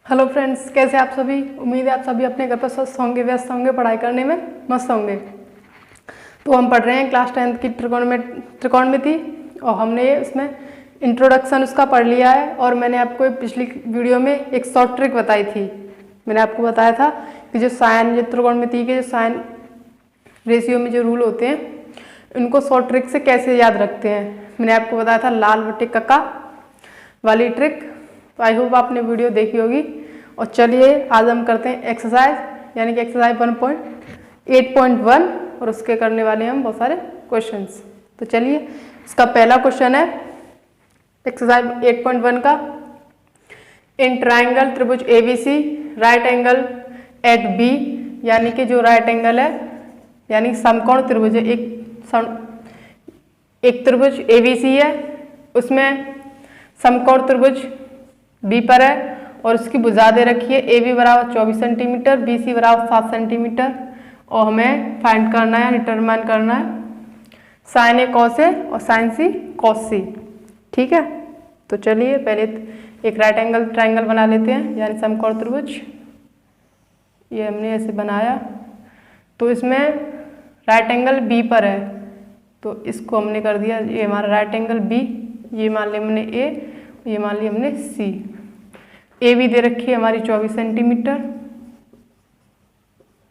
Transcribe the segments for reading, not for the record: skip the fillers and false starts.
Hello friends, कैसे आप सभी। उम्मीद है आप सभी अपने घर पर स्वस्थ होंगे, व्यस्त होंगे, पढ़ाई करने में मस्त होंगे। तो हम पढ़ रहे हैं क्लास 10th की त्रिकोणमिति और हमने उसमें इंट्रोडक्शन उसका पढ़ लिया है। और मैंने आपको पिछली वीडियो में एक शॉर्ट ट्रिक बताई थी। मैंने आपको बताया था कि जो त्रिकोणमिति के जो साइन रेशियो में जो रूल होते हैं उनको शॉर्ट ट्रिक से कैसे याद रखते हैं। मैंने आपको बताया था लाल बटे कक्का वाली ट्रिक। तो आई होप आपने वीडियो देखी होगी। और चलिए आज हम करते हैं एक्सरसाइज, यानी कि एक्सरसाइज 1.8.1 और उसके करने वाले हम बहुत सारे क्वेश्चंस। तो चलिए, इसका पहला क्वेश्चन है एक्सरसाइज 8.1 का। इन ट्राइंगल त्रिभुज ABC right angle at B, यानी कि जो राइट एंगल है यानी समकोण त्रिभुज है। एक त्रिभुज ABC है, उसमें समकोण त्रिभुज B पर है और उसकी भुजा दे रखी है AB बराबर 24 सेंटीमीटर, BC बराबर 7 सेंटीमीटर। और हमें फाइंड करना है, डिटरमाइन करना है साइन A कॉस A और साइन C कॉस C। ठीक है, तो चलिए पहले एक राइट एंगल ट्राइंगल बना लेते हैं, यानी समकोण त्रिभुज। ये हमने ऐसे बनाया। तो इसमें राइट एंगल B पर है, तो इसको हमने कर दिया, ये हमारा राइट एंगल B, ये मान लिया हमने A, ये मान लिया हमने C। AB दे रखी है हमारी 24 सेंटीमीटर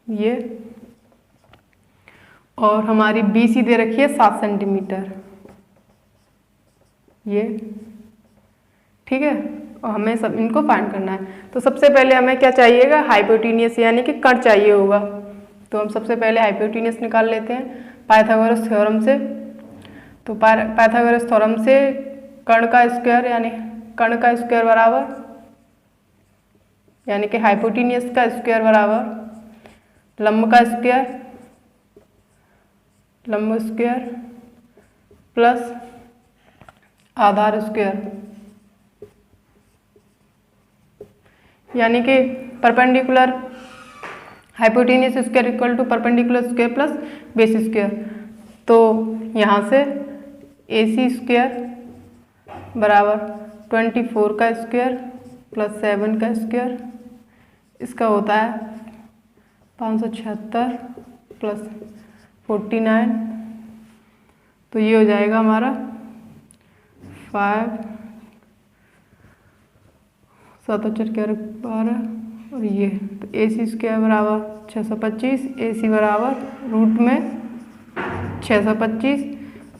ये, और हमारी BC दे रखी है 7 सेंटीमीटर ये। ठीक है, और हमें सब इनको फाइंड करना है। तो सबसे पहले हमें क्या चाहिएगा, हाइपोटेन्यूस यानी कि कर्ण चाहिए होगा। तो हम सबसे पहले हाइपोटेन्यूस निकाल लेते हैं पाइथागोरस थ्योरम से। तो पाइथागोरस थ्योरम से कर्ण का स्क्वायर, यानी कर्ण का स्क्वायर बराबर, यानी कि हाइपोटेन्यूस का स्क्वायर बराबर लंब का स्क्वायर, लंब स्क्वायर प्लस आधार स्क्वायर, यानी कि perpendicular hypotenuse square equal to perpendicular square plus base square. तो यहाँ से AC स्क्वायर बराबर 24 का स्क्वायर प्लस 7 का स्क्वायर, इसका होता है 576 प्लस 49। तो ये हो जाएगा हमारा 5 7 4 12 और ये। तो AC स्क्वायर बराबर 625, AC बराबर रूट में 625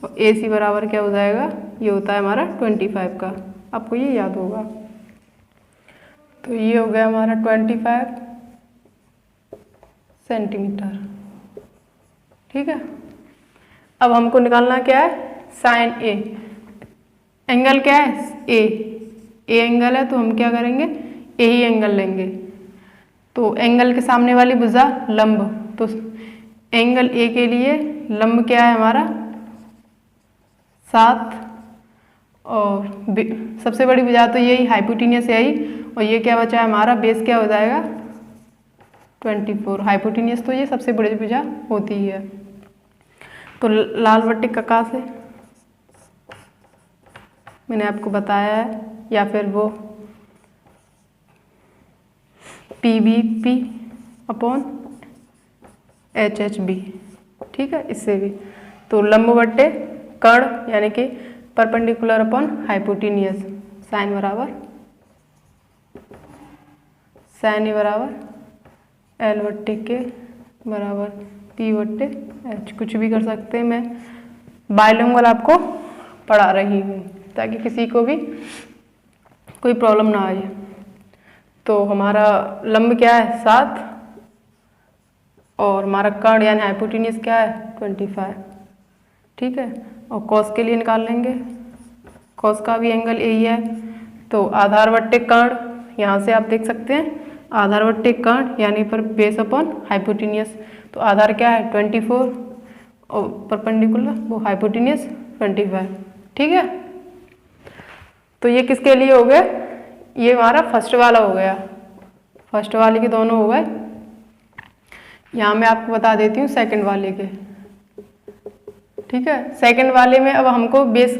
और AC बराबर क्या हो जाएगा, ये होता है हमारा 25 का। आपको ये याद होगा। तो ये हो गया हमारा 25 सेंटीमीटर। ठीक है, अब हमको निकालना क्या है, साइन A। एंगल क्या है, A एंगल है, तो हम क्या करेंगे, A ही एंगल लेंगे। तो एंगल के सामने वाली भुजा लंब, तो एंगल A के लिए लंब क्या है हमारा 7, और सबसे बड़ी भुजा तो यही हाइपोटेन्यूस यही, और ये क्या बचा है हमारा बेस, क्या हो जाएगा 24। हाइपोटेन्यूस तो ये सबसे बड़ी भुजा होती है। तो लाल बट्टे कक्का से मैंने आपको बताया है, या फिर वो PVP अपॉन HHB। ठीक है, इससे भी तो लंब बट्टे कर्ण, यानी कि perpendicular upon hypotenuse, sine A बराबर L बट्टे K बराबर P बट्टे H। कुछ भी कर सकते हैं, मैं बायलिंगुअल आपको पढ़ा रही हूँ ताकि किसी को भी कोई प्रॉब्लम ना आए। तो हमारा लंब क्या है 7 और हमारा कर्ण यानी हाइपोटेन्यूस क्या है 25। ठीक है, और कॉस के लिए निकाल लेंगे, कॉस का भी एंगल यही है। तो आधार बट्टे कर्ण, यहाँ से आप देख सकते हैं आधार बट्टे कर्ण यानी पर बेस अपॉन हाइपोटेन्यूस। तो आधार क्या है 24 और परपेंडिकुलर वो हाइपोटेन्यूस 25। ठीक है, तो ये किसके लिए हो गए, ये हमारा फर्स्ट वाला हो गया, फर्स्ट वाले के दोनों हो गए। यहाँ मैं आपको बता देती हूँ सेकंड वाले के। ठीक है, सेकंड वाले में अब हमको बेस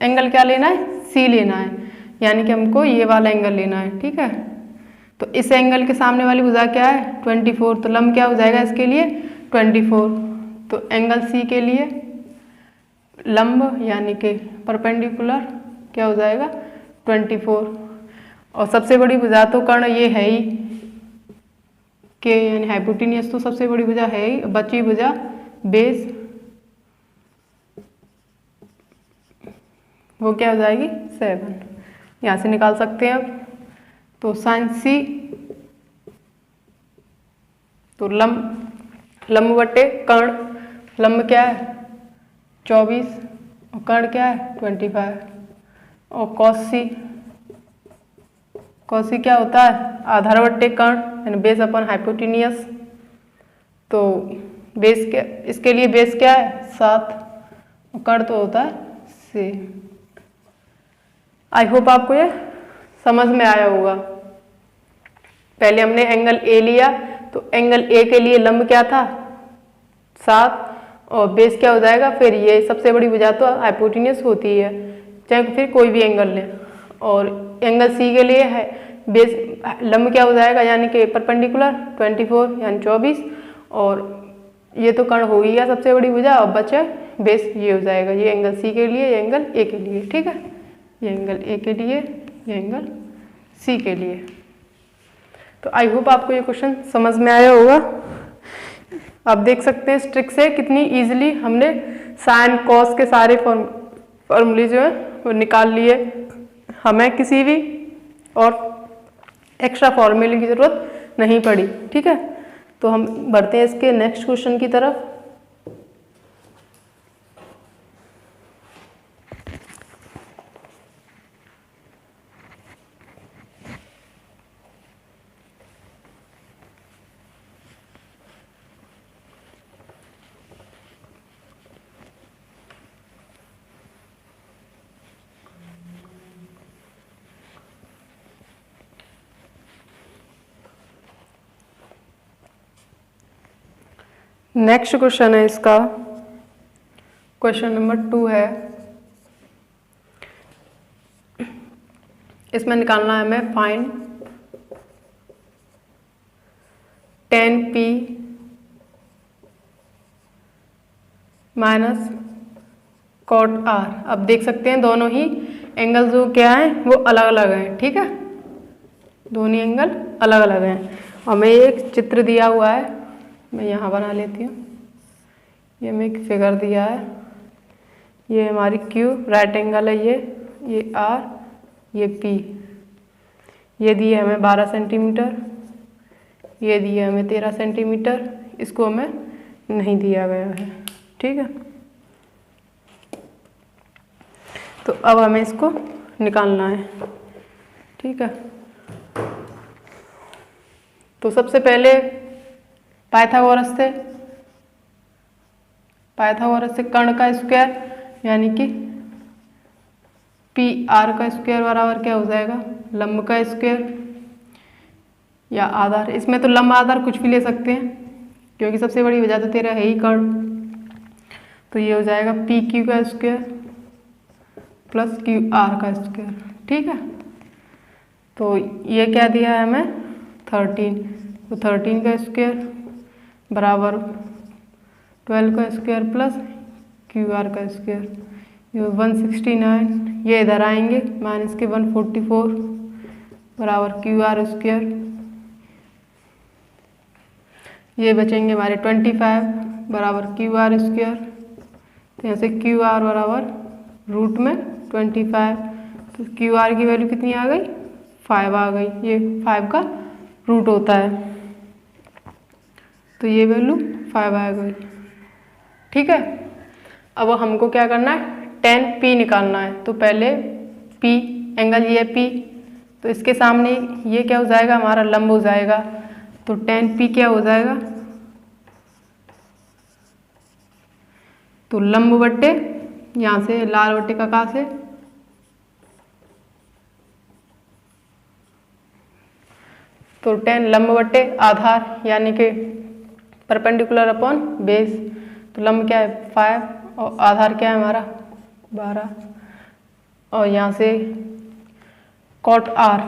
एंगल क्या लेना है, C लेना है, यानी कि हमको ये वाला एंगल लेना है। ठीक है, तो इस एंगल के सामने वाली भुजा क्या है 24, तो लंब क्या हो जाएगा इसके लिए 24। तो एंगल सी के लिए लंब यानी कि परपेंडिकुलर क्या हो जाएगा 24। और सबसे बड़ी भुजा तो कर्ण ये है ही के यानी हाइपोटेनियस तो सबसे बड़ी भुजा है ही, बची भुजा बेस वो क्या हो जाएगी 7। यहाँ से निकाल सकते हैं अब। तो साइन सी तो लंब बटे कर्ण, लंब क्या है 24 और कर्ण क्या है 25। और कॉस सी क्या होता है आधार बटे कर्ण यानी बेस अपन हाइपोटेनियस। तो बेस क्या इसके लिए बेस क्या है 7 और कर्ण तो होता है 6। आई होप आपको ये समझ में आया होगा। पहले हमने एंगल ए लिया, तो एंगल ए के लिए लंब क्या था 7 और बेस क्या हो जाएगा, फिर ये सबसे बड़ी भुजा तो हाइपोटेनियस होती है, चाहे फिर कोई भी एंगल लें। और एंगल सी के लिए है बेस लंब क्या हो जाएगा यानी कि परपेंडिकुलर 24 यानी 24, और ये तो कर्ण हो गया सबसे बड़ी भुजा और बचा बेस ये हो जाएगा। ये एंगल सी के लिए, ये एंगल ए के लिए, ठीक है। ये एंगल ए के लिए, ये एंगल सी के लिए। तो आई होप आपको ये क्वेश्चन समझ में आया होगा। आप देख सकते हैं इस ट्रिक से कितनी इजीली हमने साइन कॉस के सारे फॉर्मूले जो है वो निकाल लिए। हमें किसी भी और एक्स्ट्रा फॉर्मूले की जरूरत नहीं पड़ी, ठीक है। तो हम बढ़ते हैं इसके नेक्स्ट क्वेश्चन की तरफ। नेक्स्ट क्वेश्चन है इसका, क्वेश्चन नंबर 2 है। इसमें निकालना है हमें find tan P minus cot R। अब देख सकते हैं दोनों ही एंगल जो क्या है वो अलग अलग हैं, ठीक है। दोनों एंगल अलग अलग हैं। हमें एक चित्र दिया हुआ है, मैं यहाँ बना लेती हूँ। ये हमें एक फिगर दिया है, ये हमारी Q राइट एंगल है, ये R, ये P। ये दिए हमें 12 सेंटीमीटर, ये दिए हमें 13 सेंटीमीटर, इसको हमें नहीं दिया गया है, ठीक है। तो अब हमें इसको निकालना है, ठीक है। तो सबसे पहले पाइथागोरस से कर्ण का स्क्वायर यानी कि पी आर का स्क्वायर बराबर क्या हो जाएगा लंब का स्क्वायर या आधार। इसमें तो लंब आधार कुछ भी ले सकते हैं क्योंकि सबसे बड़ी वजह तो तेरा है ही कर्ण। तो ये हो जाएगा पी क्यू का स्क्वायर प्लस क्यू आर का स्क्वायर, ठीक है। तो ये क्या दिया है हमें 13, तो 13 का स्क्वायर बराबर 12 का स्क्वायर प्लस क्यू आर का स्क्वायर, ये 169। ये इधर आएंगे माइनस के 144 बराबर क्यू आर स्क्वायर। ये बचेंगे हमारे 25 बराबर क्यू आर स्क्वायर। तो यहाँ से क्यू आर बराबर रूट में 25, तो क्यू आर की वैल्यू कितनी आ गई 5 आ गई। ये 5 का रूट होता है, तो ये वैल्यू 5 आ गई, ठीक है। अब हमको क्या करना है tan P निकालना है। तो पहले P एंगल ये P, तो इसके सामने ये क्या हो जाएगा हमारा लंब हो जाएगा। तो tan P क्या हो जाएगा, तो लंब बट्टे यहाँ से लाल बट्टे का से तो tan लंब बट्टे आधार यानी कि परपेंडिकुलर अपॉन बेस। तो लंब क्या है 5 और आधार क्या है हमारा 12, और यहाँ से cot R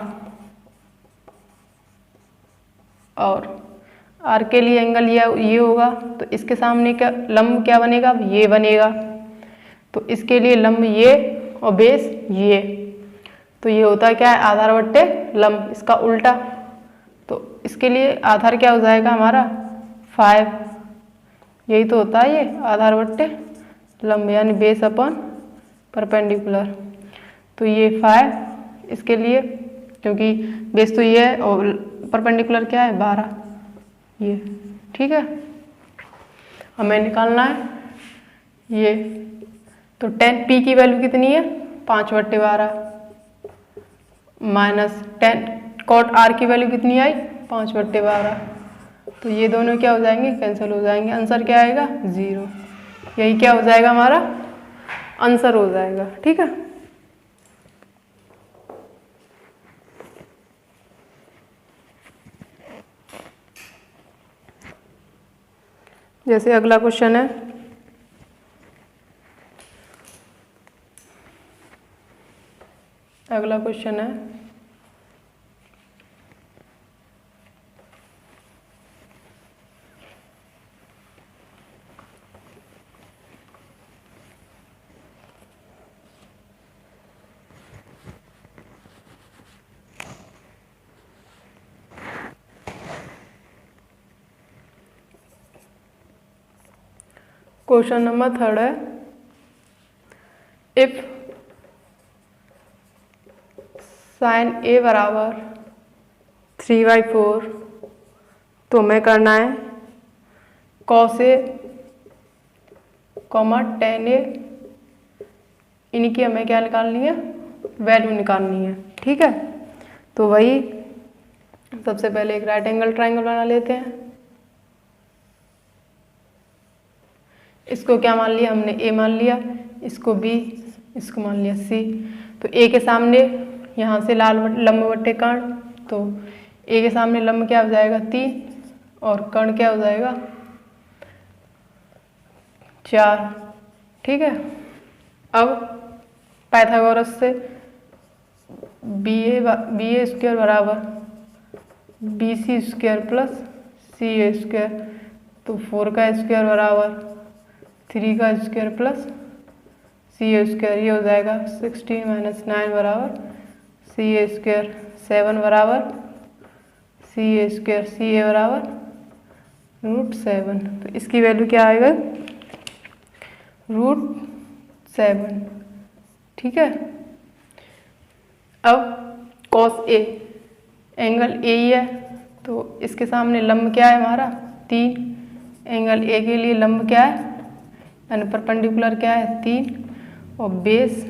और आर के लिए एंगल ये होगा, तो इसके सामने का लंब क्या बनेगा, ये बनेगा। तो इसके लिए लंब ये और बेस ये, तो ये होता है क्या है, आधार बट्टे लंब, इसका उल्टा। तो इसके लिए आधार क्या हो जाएगा हमारा 5, यही तो होता है ये आधार बट्टे लंब, यानी बेस अपॉन परपेंडिकुलर। तो ये 5 इसके लिए, क्योंकि बेस तो ये है और परपेंडिकुलर क्या है 12, ये ठीक है। हमें निकालना है ये, तो 10 पी की वैल्यू कितनी है 5/12 माइनस 10 कॉट आर की वैल्यू कितनी आई 5/12। तो ये दोनों क्या हो जाएंगे, कैंसिल हो जाएंगे, आंसर क्या आएगा 0। यही क्या हो जाएगा हमारा आंसर हो जाएगा, ठीक है। जैसे अगला क्वेश्चन है, अगला क्वेश्चन है क्वेश्चन नंबर 3 है, इफ साइन ए बराबर 3/4, तो हमें करना है कॉस ए कॉमा tan ए, इनकी हमें क्या निकालनी है, वैल्यू निकालनी है, ठीक है। तो वही सबसे पहले एक राइट एंगल ट्राइंगल बना लेते हैं। इसको क्या मान लिया हमने, ए मान लिया, इसको बी, इसको मान लिया सी। तो ए के सामने यहाँ से लाल लंब बट्टे कर्ण, तो ए के सामने लंब क्या हो जाएगा 3 और कर्ण क्या हो जाएगा 4, ठीक है। अब पाइथागोरस से बी ए स्क्वायर बराबर BC square plus CA square, तो 4 का स्क्वायर बराबर 3 का स्क्वायर प्लस CA स्क्वायर, ये हो जाएगा 16 - 9 बराबर CA स्क्वायर, 7 बराबर CA स्क्वायर, CA बराबर √7। तो इसकी वैल्यू क्या आएगा √7, ठीक है। अब कॉस ए, एंगल ए ही है, तो इसके सामने लंब क्या है हमारा 3, एंगल ए के लिए लंब क्या है यानी परपेंडिकुलर क्या है 3, और बेस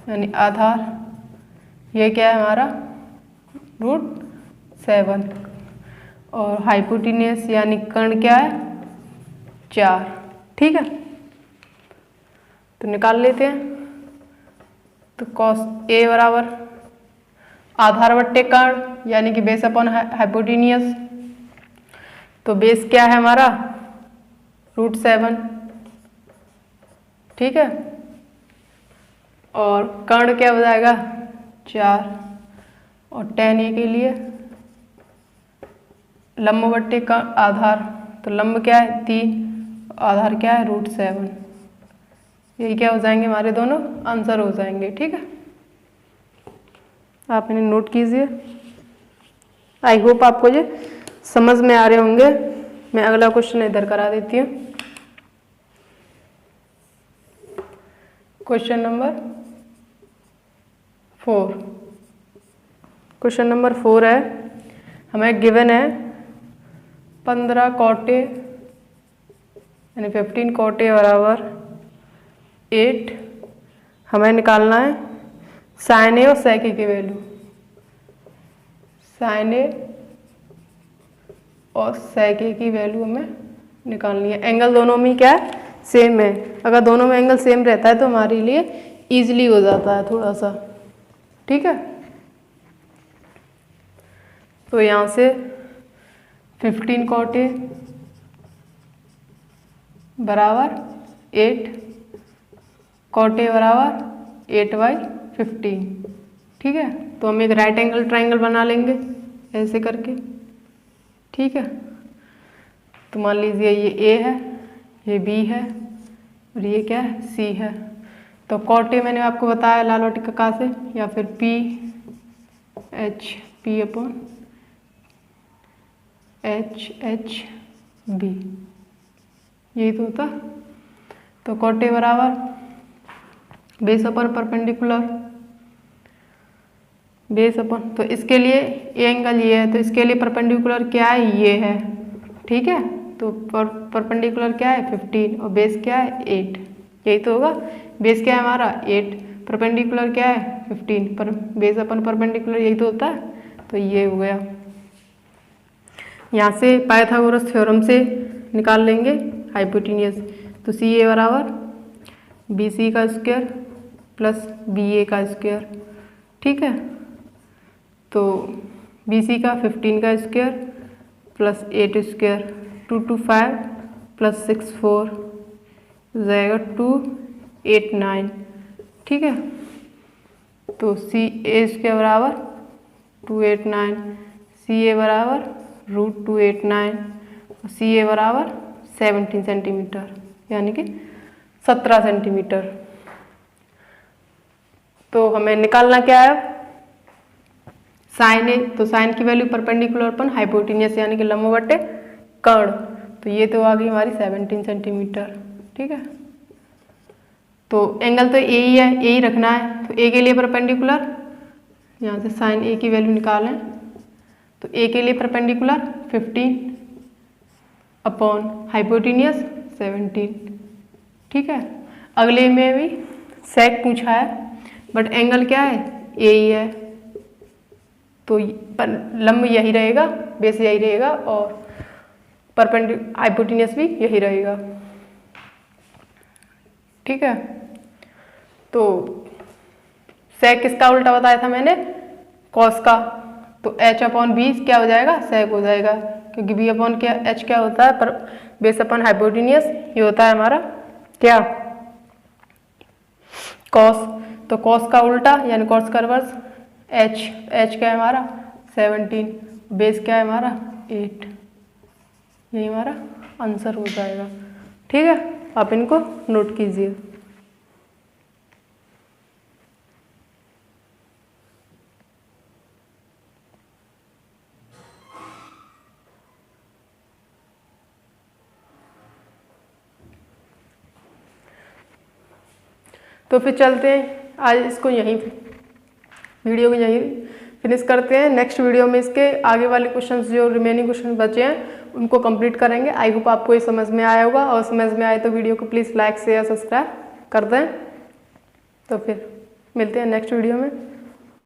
यानी आधार ये क्या है हमारा √7, और हाइपोटेन्यूस यानी कर्ण क्या है 4, ठीक है। तो निकाल लेते हैं। तो कॉस ए बराबर आधार बट्टे कर्ण यानी कि बेस अपॉन हाइपोटेन्यूस, तो बेस क्या है हमारा √7, ठीक है, और कर्ण क्या हो जाएगा 4, और tan ए के लिए लंब बट्टे का आधार, तो लंब क्या है 3, आधार क्या है √7, यही क्या हो जाएंगे हमारे दोनों आंसर हो जाएंगे, ठीक है। आप इन्हें नोट कीजिए। आई होप आपको ये समझ में आ रहे होंगे। मैं अगला क्वेश्चन इधर करा देती हूँ। क्वेश्चन नंबर 4, क्वेश्चन नंबर 4 है, हमें गिवन है 15 कॉटे यानी 15 कॉटे बराबर 8, हमें निकालना है साइन ए और सेक ए की वैल्यू। साइन ए और सेक ए की वैल्यू हमें निकालनी है। एंगल दोनों में क्या है सेम है, अगर दोनों में एंगल सेम रहता है तो हमारे लिए इजीली हो जाता है थोड़ा सा, ठीक है। तो यहाँ से 15 कॉट ए बराबर 8, कॉट ए बराबर 8/15, ठीक है। तो हम एक राइट एंगल ट्राइंगल बना लेंगे ऐसे करके। ठीक है। तो मान लीजिए ये ए है, ये बी है और ये क्या है, सी है। तो कॉट ए मैंने आपको बताया लाल वाटिका का से, या फिर P H P upon H H B, यही तो होता। तो कॉट ए बराबर base upon perpendicular, base upon, तो इसके लिए ए एंगल ये है, तो इसके लिए परपेंडिकुलर क्या है, ये है। ठीक है, तो परपेंडिकुलर क्या है 15 और बेस क्या है 8, यही तो होगा। बेस क्या है हमारा 8, परपेंडिकुलर क्या है 15, पर बेस अपन परपेंडिकुलर, यही तो होता है। तो ये हो गया। यहाँ से पाइथागोरस थ्योरम से निकाल लेंगे हाइपोटेन्यूज। तो सी ए बराबर बी सी का स्क्वायर प्लस बी ए का स्क्वायर। ठीक है, तो बी सी का 15 का स्क्वायर प्लस 8 स्क्वायर, 2 2 5 प्लस 6 4 हो जाएगा 2 8 9। ठीक है, तो सी ए स्क्वायर बराबर 289, सी ए बराबर √289 और सी ए बराबर 17 सेंटीमीटर, यानी कि 17 सेंटीमीटर। तो हमें निकालना क्या है, साइन ए। तो साइन की वैल्यू परपेंडिकुलर अपन हाइपोटेन्यूस यानी कि लंबवटे कर्ण, तो ये तो आ गई हमारी 17 सेंटीमीटर। ठीक है, तो एंगल तो ए ही है, ए ही रखना है। तो ए के लिए परपेंडिकुलर, यहाँ से साइन ए की वैल्यू निकालें, तो ए के लिए परपेंडिकुलर 15 अपॉन हाइपोटेन्यूस 17। ठीक है, अगले में भी सेक पूछा है, बट एंगल क्या है ए ही है, तो लंब यही रहेगा, बेस यही रहेगा और हाइपोटेन्यूस भी यही रहेगा। ठीक है, तो सेक किसका उल्टा बताया था मैंने, कॉस का। तो एच अपॉन बी क्या हो जाएगा, सेक हो जाएगा, क्योंकि बी अपॉन क्या एच क्या होता है, पर बेस अपॉन हाइपोटेन्यूस ये होता है हमारा क्या, कॉस। तो कॉस का उल्टा यानी कॉस का रिवर्स एच, एच क्या है हमारा 17, बेस क्या है हमारा 8, यही हमारा आंसर हो जाएगा। ठीक है, आप इनको नोट कीजिए। तो फिर चलते हैं, आज इसको यहीं वीडियो को यहीं फिनिश करते हैं। नेक्स्ट वीडियो में इसके आगे वाले क्वेश्चंस जो रिमेनिंग क्वेश्चन बचे हैं उनको कंप्लीट करेंगे। आई होप आपको ये समझ में आया होगा, और समझ में आए तो वीडियो को प्लीज़ लाइक शेयर सब्सक्राइब कर दें। तो फिर मिलते हैं नेक्स्ट वीडियो में।